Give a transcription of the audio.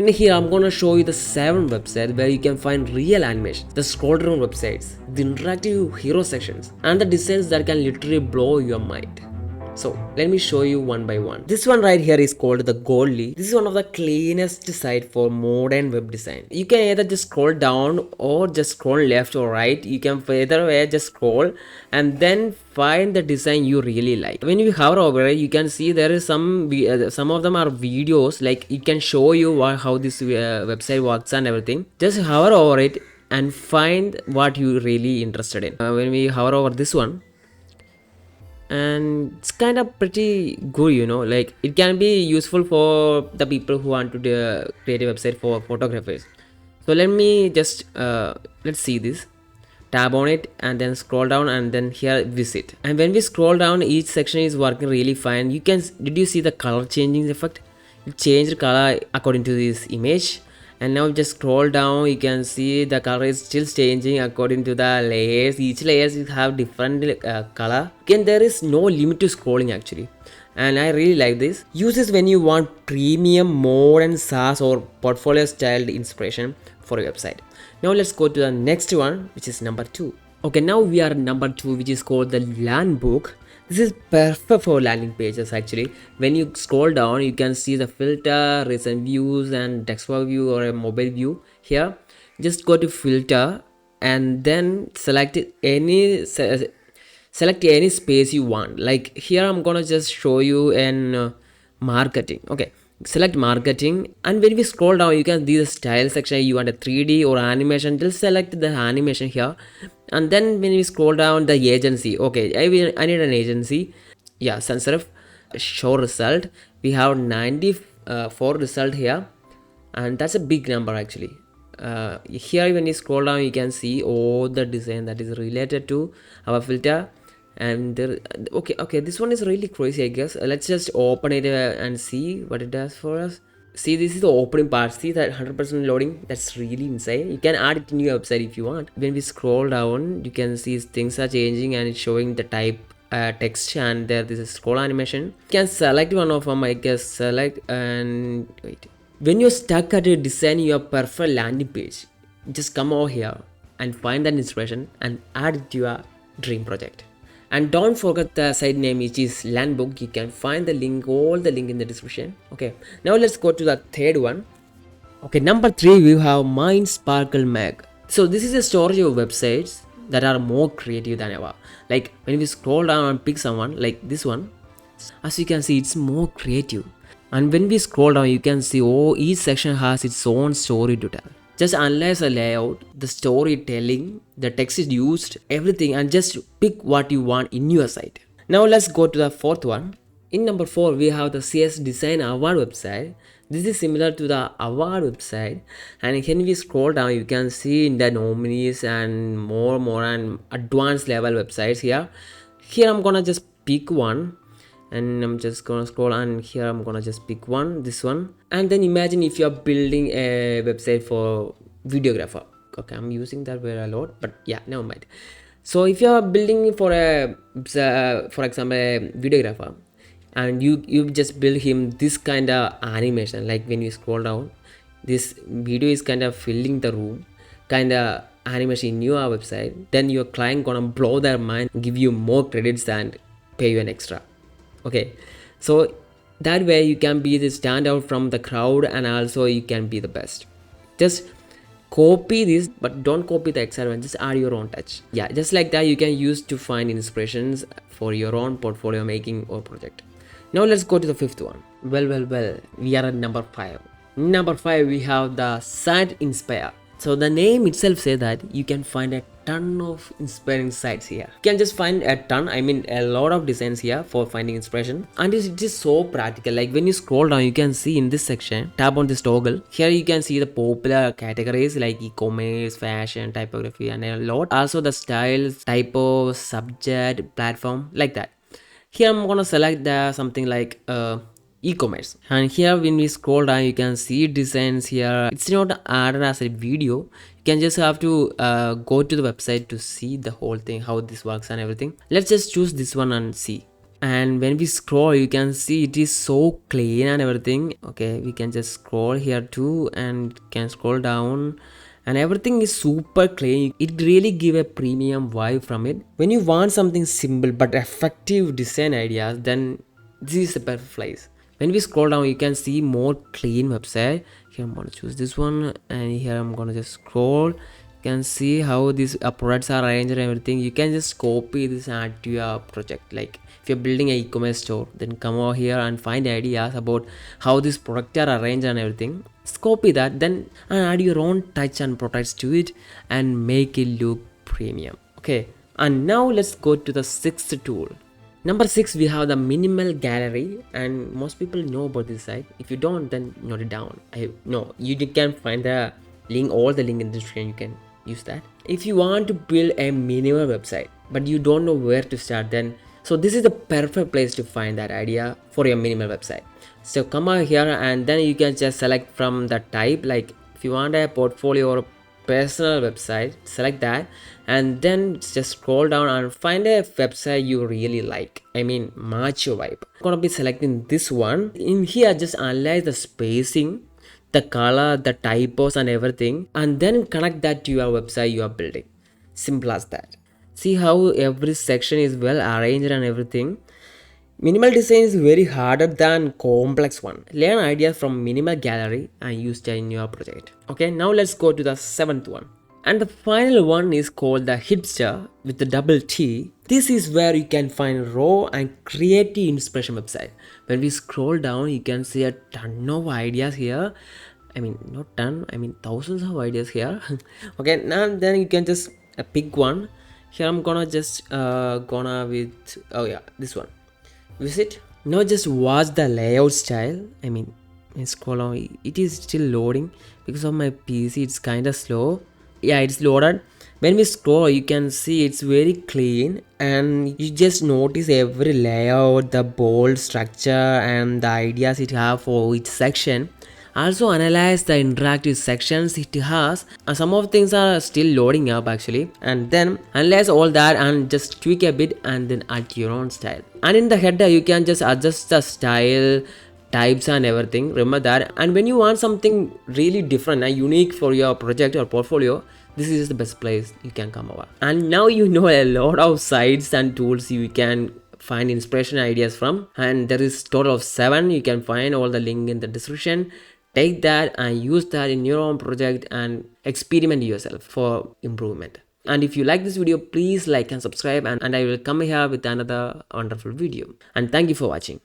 And here I'm gonna show you the 7 websites where you can find real animation, the scroll down websites, the interactive hero sections, and the designs that can literally blow your mind. So let me show you one by one. This one right here is called the Goldly. This is one of the cleanest site for modern web design. You can either just scroll down or just scroll left or right. You can either way just scroll and then find the design you really like. When you hover over it, you can see there is some of them are videos, like it can show you how this website works and everything. Just hover over it and find what you really interested in. When we hover over this one, and it's kind of pretty good, like it can be useful for the people who want to create a website for photographers. So let me just let's see this. Tab on it and then scroll down and then here visit. And when we scroll down, each section is working really fine. Did you see the color changing effect? It changed color according to this image. And now just scroll down, you can see the color is still changing according to the layers. Each layers have different color. Again, there is no limit to scrolling actually. And I really like this. Use this when you want premium, modern SaaS or portfolio styled inspiration for your website. Now let's go to the next one, which is number 2. Okay, now we are at number 2, which is called the land book. This is perfect for landing pages actually. When you scroll down, you can see the filter, recent views and desktop view or a mobile view. Here, just go to filter and then select any space you want. Like here, I'm gonna just show you in marketing. Okay, select marketing, and when we scroll down, you can see the style section. You want a 3D or animation, just select the animation here. And then when we scroll down, the agency, okay, I need an agency. Yeah, sans serif, show result. We have 94 result here, and that's a big number actually. Here when you scroll down, you can see all the design that is related to our filter. And there, okay, this one is really crazy, I guess. Let's just open it and see what it does for us. See, this is the opening part. See that 100% loading? That's really insane. You can add it in your website if you want. When we scroll down, you can see things are changing and it's showing the type text, and there this is scroll animation. You can select one of them, I guess. Select and wait. When you're stuck at a design your perfect landing page, just come over here and find that inspiration and add it to your dream project. And don't forget the site name, which is land book. You can find the link, all the link in the description. Okay, now let's go to the third one. Okay, number 3, we have Mindsparkle Mag. So this is a storage of websites that are more creative than ever. Like when we scroll down and pick someone like this one, as you can see, it's more creative. And when we scroll down, you can see each section has its own story to tell. Just analyze the layout, the storytelling, the text is used, everything, and just pick what you want in your site. Now let's go to the fourth one. In number 4, we have the CS Design Award website. This is similar to the award website, and when we scroll down, you can see in the nominees and more and advanced level websites here. Here I'm gonna just pick one. And I'm just gonna scroll, and here I'm gonna just pick one, this one. And then imagine if you're building a website for videographer. Okay, I'm using that word a lot, but yeah, never mind. So if you're building for for example, a videographer, and you just build him this kind of animation, like when you scroll down, this video is kind of filling the room, kind of animation in your website. Then your client gonna blow their mind, give you more credits and pay you an extra. Okay, so that way you can be the standout from the crowd, and also you can be the best. Just copy this, but don't copy the exact one, just add your own touch. Yeah, just like that you can use to find inspirations for your own portfolio making or project. Now let's go to the 5th one. Well, we are at number 5. Number 5, we have the SiteInspire. So the name itself says that you can find a ton of inspiring sites here. You can just find a ton, I mean a lot of designs here for finding inspiration. And it is so practical. Like when you scroll down, you can see in this section, tap on this toggle. Here you can see the popular categories like e-commerce, fashion, typography, and a lot. Also the styles, typo, subject, platform, like that. Here I'm gonna select something like e-commerce, and here when we scroll down, you can see designs here. It's not added as a video. You can just have to go to the website to see the whole thing, how this works and everything. Let's just choose this one and see. and when we scroll you can see it is so clean and everything. Okay, we can just scroll here too and can scroll down, and everything is super clean. It really give a premium vibe from it. When you want something simple but effective design ideas, then this is the perfect place. When we scroll down you can see more clean website. Here I'm gonna choose this one, and here I'm gonna just scroll. You can see how these products are arranged and everything. You can just copy this and add to your project. Like if you're building an e-commerce store, then come over here and find ideas about how these products are arranged and everything. Just copy that, then and add your own touch and products to it and make it look premium. Okay, and now let's go to the sixth tool. Number 6, we have the minimal gallery, and most people know about this site. If you don't, then note it down. You can find the link, all the link in the description. You can use that. If you want to build a minimal website but you don't know where to start, then so this is the perfect place to find that idea for your minimal website. So come out here and then you can just select from the type. Like if you want a portfolio or a personal website, select that and then just scroll down and find a website you really like. Match your vibe. I'm gonna be selecting this one. In here, just analyze the spacing, the color, the typos and everything, and then connect that to your website you are building. Simple as that. See how every section is well arranged and everything. Minimal design is very harder than complex one. Learn ideas from minimal gallery and use that in your project. Okay, now let's go to the 7th one. And the final one is called the Httpster with the double T. This is where you can find raw and creative inspiration website. When we scroll down, you can see a ton of ideas here. Not ton, thousands of ideas here. Okay, now then you can just pick one. Here I'm gonna just this one. Visit. Now just watch the layout style. Scroll on. It is still loading because of my PC. It's kind of slow. Yeah, it's loaded. When we scroll, you can see it's very clean, and you just notice every layout, the bold structure, and the ideas it have for each section. Also analyze the interactive sections it has. Some of things are still loading up actually, and then analyze all that and just tweak a bit and then add your own style. And in the header you can just adjust the style, types and everything. Remember that. And when you want something really different and unique for your project or portfolio, this is the best place you can come over. And now you know a lot of sites and tools you can find inspiration ideas from, and there is total of 7. You can find all the link in the description. Take that and use that in your own project and experiment yourself for improvement. And if you like this video, please like and subscribe, and I will come here with another wonderful video. And thank you for watching.